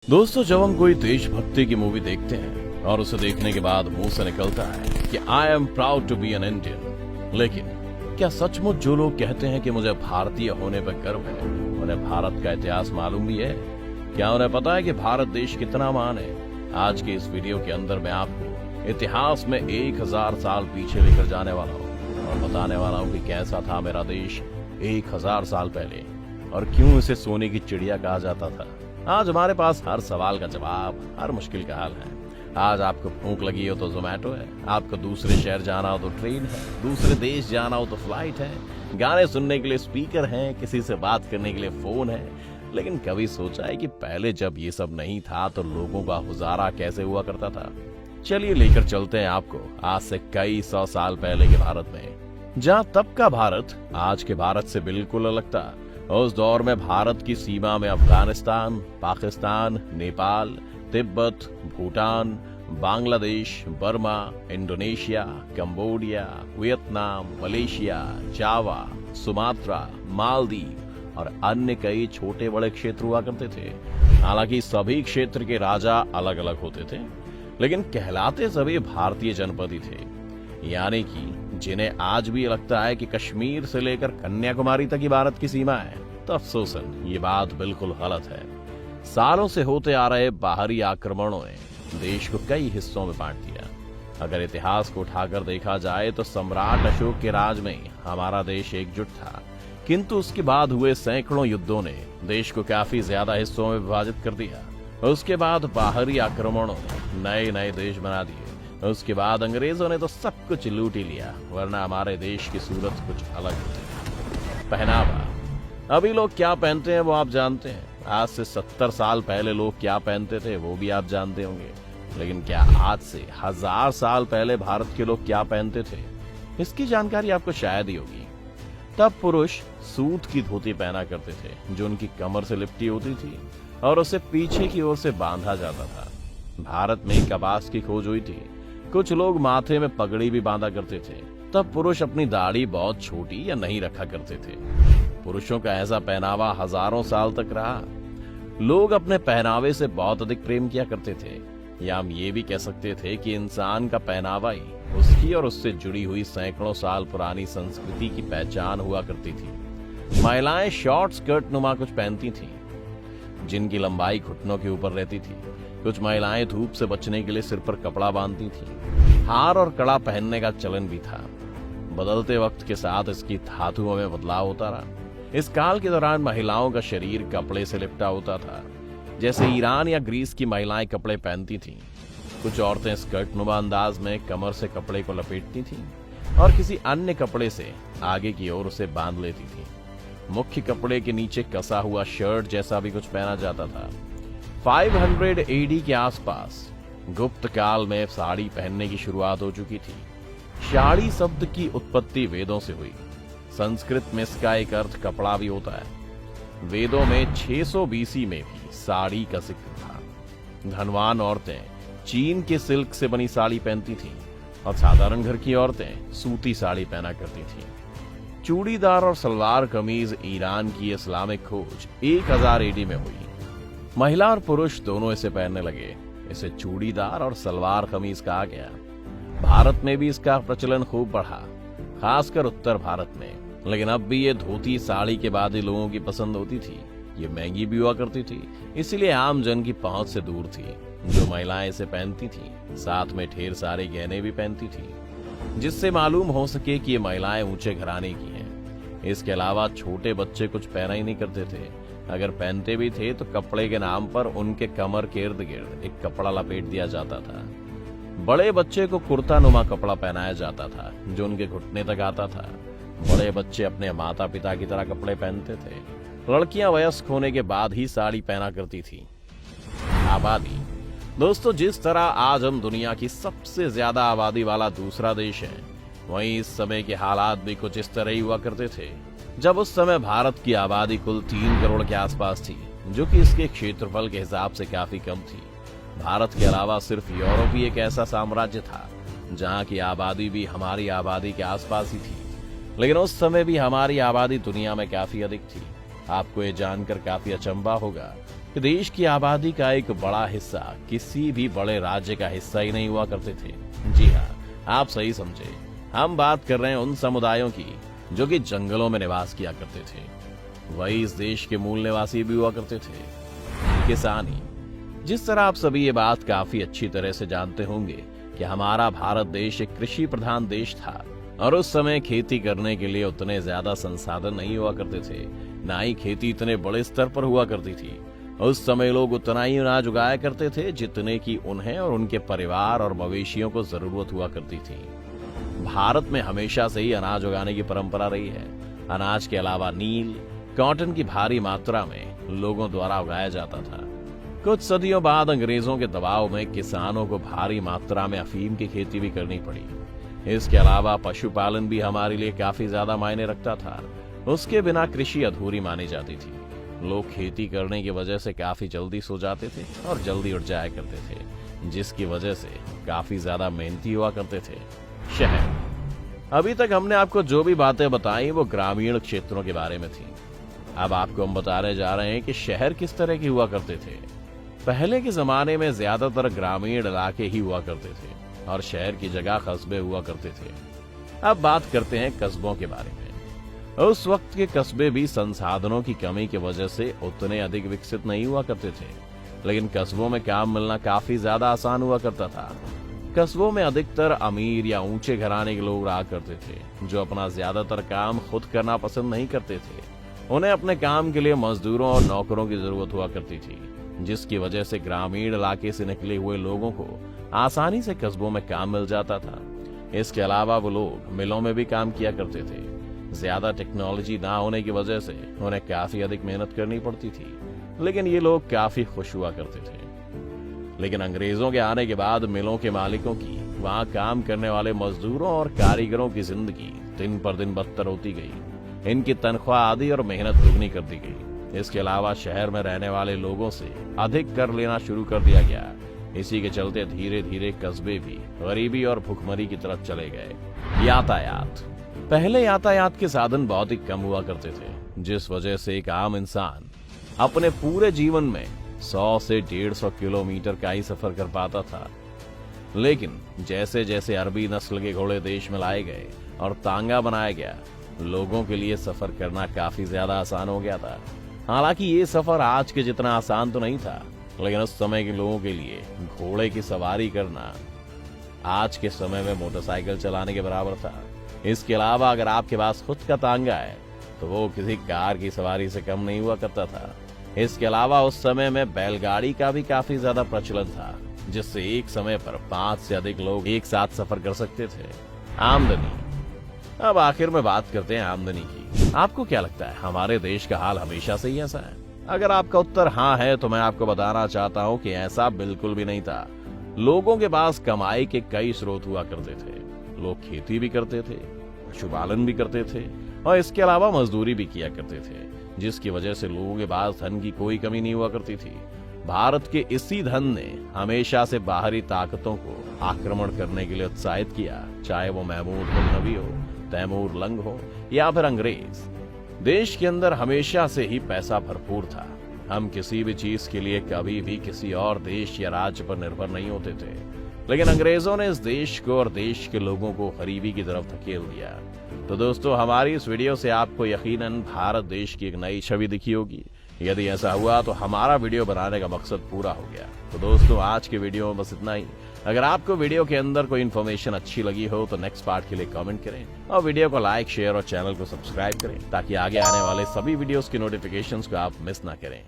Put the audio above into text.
दोस्तों, जब हम कोई देशभक्ति की मूवी देखते हैं और उसे देखने के बाद मुंह से निकलता है कि I am proud to be an Indian, लेकिन क्या सचमुच जो लोग कहते हैं कि मुझे भारतीय होने पर गर्व है, उन्हें भारत का इतिहास मालूम भी है? क्या उन्हें पता है कि भारत देश कितना महान है? आज के इस वीडियो के अंदर मैं आपको इतिहास में 1000 साल पीछे लेकर जाने वाला हूँ और बताने वाला हूँ कि कैसा था मेरा देश 1000 साल पहले और क्यों इसे सोने की चिड़िया कहा जाता था। आज हमारे पास हर सवाल का जवाब, हर मुश्किल का हल है। आज आपको भूख लगी हो तो जोमेटो है, आपको दूसरे शहर जाना हो तो ट्रेन है, दूसरे देश जाना हो तो फ्लाइट है, गाने सुनने के लिए स्पीकर हैं, किसी से बात करने के लिए फोन है। लेकिन कभी सोचा है कि पहले जब ये सब नहीं था तो लोगों का गुजारा कैसे हुआ करता था? चलिए लेकर चलते हैं आपको आज से कई 100 साल पहले के भारत में, जहाँ तब का भारत आज के भारत से बिल्कुल अलग था। उस दौर में भारत की सीमा में Afghanistan, Pakistan, Nepal, Tibet, Bhutan, Bangladesh, Burma, Indonesia, Cambodia, Vietnam, Malaysia, Java, Sumatra, Maldives और अन्य कई छोटे बड़े क्षेत्र हुआ करते थे। हालांकि सभी क्षेत्र के राजा अलग अलग होते थे, लेकिन कहलाते सभी भारतीय जनपद ही थे, यानी कि जिन्हें आज भी लगता है कि कश्मीर से लेकर कन्याकुमारी तक ही भारत की सीमा है, तो अफसोसन ये बात बिल्कुल गलत है। सालों से होते आ रहे बाहरी आक्रमणों ने देश को कई हिस्सों में बांट दिया। अगर इतिहास को उठाकर देखा जाए तो सम्राट अशोक के राज में हमारा देश एकजुट था, किंतु उसके बाद हुए सैकड़ों युद्धों ने देश को काफी ज्यादा हिस्सों में विभाजित कर दिया। उसके बाद बाहरी आक्रमणों ने नए नए देश बना दिए। उसके बाद अंग्रेजों ने तो सब कुछ लूट ही लिया, वरना हमारे देश की सूरत कुछ अलग होती। पहनावा, अभी लोग क्या पहनते हैं वो आप जानते हैं। आज से 70 साल पहले लोग क्या पहनते थे वो भी आप जानते होंगे, लेकिन क्या आज से 1000 साल पहले भारत के लोग क्या पहनते थे, इसकी जानकारी आपको शायद ही होगी। तब पुरुष सूत की धोती पहना करते थे, जो उनकी कमर से लिपटी होती थी और उसे पीछे की ओर से बांधा जाता था। भारत में कपास की खोज हुई थी। कुछ लोग माथे में पगड़ी भी बांधा करते थे। तब पुरुष अपनी दाढ़ी बहुत छोटी या नहीं रखा करते थे। पुरुषों का ऐसा पहनावा हजारों साल तक रहा। लोग अपने पहनावे से बहुत अधिक प्रेम किया करते थे, या हम ये भी कह सकते थे कि इंसान का पहनावा ही उसकी और उससे जुड़ी हुई सैकड़ों साल पुरानी संस्कृति की पहचान हुआ करती थी। महिलाएं शॉर्ट स्कर्ट नुमा कुछ पहनती थीं, जिनकी लंबाई घुटनों के ऊपर रहती थी। कुछ महिलाएं धूप से बचने के लिए सिर पर कपड़ा बांधती थीं। हार और कड़ा पहनने का चलन भी था। बदलते वक्त के साथ इसकी धातुओं में बदलाव होता रहा। इस काल के दौरान महिलाओं का शरीर कपड़े से लिपटा होता था, जैसे ईरान या ग्रीस की महिलाएं कपड़े पहनती थीं। कुछ औरतें स्कर्ट नुमा अंदाज में कमर से कपड़े को लपेटती थीं और किसी अन्य कपड़े से आगे की ओर उसे बांध लेती थीं। मुख्य कपड़े के नीचे कसा हुआ शर्ट जैसा भी कुछ पहना जाता था। 500 AD के आसपास गुप्त काल में साड़ी पहनने की शुरुआत हो चुकी थी। साड़ी शब्द की उत्पत्ति वेदों से हुई। संस्कृत में इसका एक अर्थ कपड़ा भी होता है। वेदों में 600 BC में भी साड़ी का जिक्र था। धनवान औरतें चीन के सिल्क से बनी साड़ी पहनती थीं और साधारण घर की औरतें सूती साड़ी पहना करती थीं। चूड़ीदार और सलवार कमीज ईरान की इस्लामिक खोज 1000 AD में हुई। महिला और पुरुष दोनों इसे पहनने लगे। इसे चूड़ीदार और सलवार कमीज कहा गया। भारत में भी इसका प्रचलन खूब बढ़ा, खासकर उत्तर भारत में। लेकिन अब भी ये धोती साड़ी के बाद ही लोगों की पसंद होती थी। ये महंगी भी हुआ करती थी, इसलिए आम जन की पहुंच से दूर थी। जो महिलाएं इसे पहनती थी, साथ में ढेर सारे गहने भी पहनती थी, जिससे मालूम हो सके कि ये महिलाएं ऊंचे घराने की हैं। इसके अलावा छोटे बच्चे कुछ पहना ही नहीं करते थे। अगर पहनते भी थे तो कपड़े के नाम पर उनके कमर के इर्द गिर्द एक कपड़ा लपेट दिया जाता था। बड़े बच्चे को कुर्ता नुमा कपड़ा पहनाया जाता था, जो उनके घुटने तक आता था। बड़े बच्चे अपने माता पिता की तरह कपड़े पहनते थे। लड़कियां वयस्क होने के बाद ही साड़ी पहना करती थी। आबादी, दोस्तों, जिस तरह आज हम दुनिया की सबसे ज्यादा आबादी वाला दूसरा देश है, वहीं इस समय के हालात भी कुछ इस तरह ही हुआ करते थे। जब उस समय भारत की आबादी कुल 3 करोड़ के आसपास थी, जो कि इसके क्षेत्रफल के हिसाब से काफी कम थी। भारत के अलावा सिर्फ यूरोप ही एक ऐसा साम्राज्य था जहां की आबादी भी हमारी आबादी के आसपास ही थी, लेकिन उस समय भी हमारी आबादी दुनिया में काफी अधिक थी। आपको ये जानकर काफी अचंभा होगा कि देश की आबादी का एक बड़ा हिस्सा किसी भी बड़े राज्य का हिस्सा ही नहीं हुआ करते थे। जी हाँ, आप सही समझे, हम बात कर रहे हैं उन समुदायों की जो कि जंगलों में निवास किया करते थे। वही इस देश के मूल निवासी भी हुआ करते थे, किसान ही। जिस तरह आप सभी ये बात काफी अच्छी तरह से जानते होंगे कि हमारा भारत देश एक कृषि प्रधान देश था और उस समय खेती करने के लिए उतने ज्यादा संसाधन नहीं हुआ करते थे, ना ही खेती इतने बड़े स्तर पर हुआ करती थी। उस समय लोग उतना ही अनाज उगाया करते थे जितने की उन्हें और उनके परिवार और मवेशियों को जरूरत हुआ करती थी। भारत में हमेशा से ही अनाज उगाने की परंपरा रही है। अनाज के अलावा नील, कॉटन की भारी मात्रा में लोगों द्वारा उगाया जाता था। कुछ सदियों बाद अंग्रेजों के दबाव में किसानों को भारी मात्रा में अफीम की खेती भी करनी पड़ी। इसके अलावा पशुपालन भी हमारे लिए काफी ज्यादा मायने रखता था। उसके बिना कृषि अधूरी मानी जाती थी। लोग खेती करने की वजह से काफी जल्दी सो जाते थे और जल्दी उठ जाया करते थे, जिसकी वजह से काफी ज्यादा मेहनती हुआ करते थे। शहर। अभी तक हमने आपको जो भी बातें बताई वो ग्रामीण क्षेत्रों के बारे में थी। अब आपको हम बताने जा रहे हैं कि शहर किस तरह के हुआ करते थे। पहले के जमाने में ज्यादातर ग्रामीण इलाके ही हुआ करते थे और शहर की जगह कस्बे हुआ करते थे। अब बात करते हैं कस्बों के बारे में। उस वक्त के कस्बे भी संसाधनों की कमी की वजह से उतने अधिक विकसित नहीं हुआ करते थे, लेकिन कस्बों में काम मिलना काफी ज्यादा आसान हुआ करता था। कस्बों में अधिकतर अमीर या ऊंचे घराने के लोग रहा करते थे, जो अपना ज्यादातर काम खुद करना पसंद नहीं करते थे। उन्हें अपने काम के लिए मजदूरों और नौकरों की जरूरत हुआ करती थी, जिसकी वजह से ग्रामीण इलाके से निकले हुए लोगों को आसानी से कस्बों में काम मिल जाता था। इसके अलावा वो लोग मिलों में भी काम किया करते थे। ज्यादा टेक्नोलॉजी ना होने की वजह से उन्हें काफी अधिक मेहनत करनी पड़ती थी, लेकिन ये लोग काफी खुश हुआ करते थे। लेकिन अंग्रेजों के आने के बाद मिलों के मालिकों की, वहां काम करने वाले मजदूरों और कारीगरों की जिंदगी दिन पर दिन बदतर होती गई। इनकी तनख्वाह आधी और मेहनत दुगनी कर दी गई। इसके अलावा शहर में रहने वाले लोगों से अधिक कर लेना शुरू कर दिया गया। इसी के चलते धीरे धीरे कस्बे भी गरीबी और भुखमरी की तरफ चले गए। यातायात। पहले यातायात के साधन बहुत ही कम हुआ करते थे, जिस वजह से एक आम इंसान अपने पूरे जीवन में 100 से 150 किलोमीटर का ही सफर कर पाता था। लेकिन जैसे जैसे अरबी नस्ल के घोड़े देश में लाए गए और तांगा बनाया गया, लोगों के लिए सफर करना काफी ज्यादा आसान हो गया था। हालांकि ये सफर आज के जितना आसान तो नहीं था, लेकिन उस समय के लोगों के लिए घोड़े की सवारी करना आज के समय में मोटरसाइकिल चलाने के बराबर था। इसके अलावा अगर आपके पास खुद का तांगा है तो वो किसी कार की सवारी से कम नहीं हुआ करता था। इसके अलावा उस समय में बैलगाड़ी का भी काफी ज्यादा प्रचलन था, जिससे एक समय पर 5 से अधिक लोग एक साथ सफर कर सकते थे। आमदनी। अब आखिर में बात करते हैं आमदनी की। आपको क्या लगता है, हमारे देश का हाल हमेशा से ही ऐसा है? अगर आपका उत्तर हाँ है तो मैं आपको बताना चाहता हूँ कि ऐसा बिल्कुल भी नहीं था। लोगों के पास कमाई के कई स्रोत हुआ करते थे। लोग खेती भी करते थे, पशुपालन भी करते थे और इसके अलावा मजदूरी भी किया करते थे, जिसकी वजह से लोगों के पास धन की कोई कमी नहीं हुआ करती थी। भारत के इसी धन ने हमेशा से बाहरी ताकतों को आक्रमण करने के लिए उत्साहित किया, चाहे वो महमूद गजनवी हो, तैमूर लंग हो या फिर अंग्रेज। देश के अंदर हमेशा से ही पैसा भरपूर था। हम किसी भी चीज के लिए कभी भी किसी और देश या राज्य पर निर्भर नहीं होते थे, लेकिन अंग्रेजों ने इस देश को और देश के लोगों को गरीबी की तरफ धकेल दिया। तो दोस्तों, हमारी इस वीडियो से आपको यकीनन भारत देश की एक नई छवि दिखी होगी। यदि ऐसा हुआ तो हमारा वीडियो बनाने का मकसद पूरा हो गया। तो दोस्तों, आज के वीडियो में बस इतना ही। अगर आपको वीडियो के अंदर कोई इन्फॉर्मेशन अच्छी लगी हो तो नेक्स्ट पार्ट के लिए कमेंट करें और वीडियो को लाइक, शेयर और चैनल को सब्सक्राइब करें, ताकि आगे आने वाले सभी वीडियोस की नोटिफिकेशंस को आप मिस ना करें।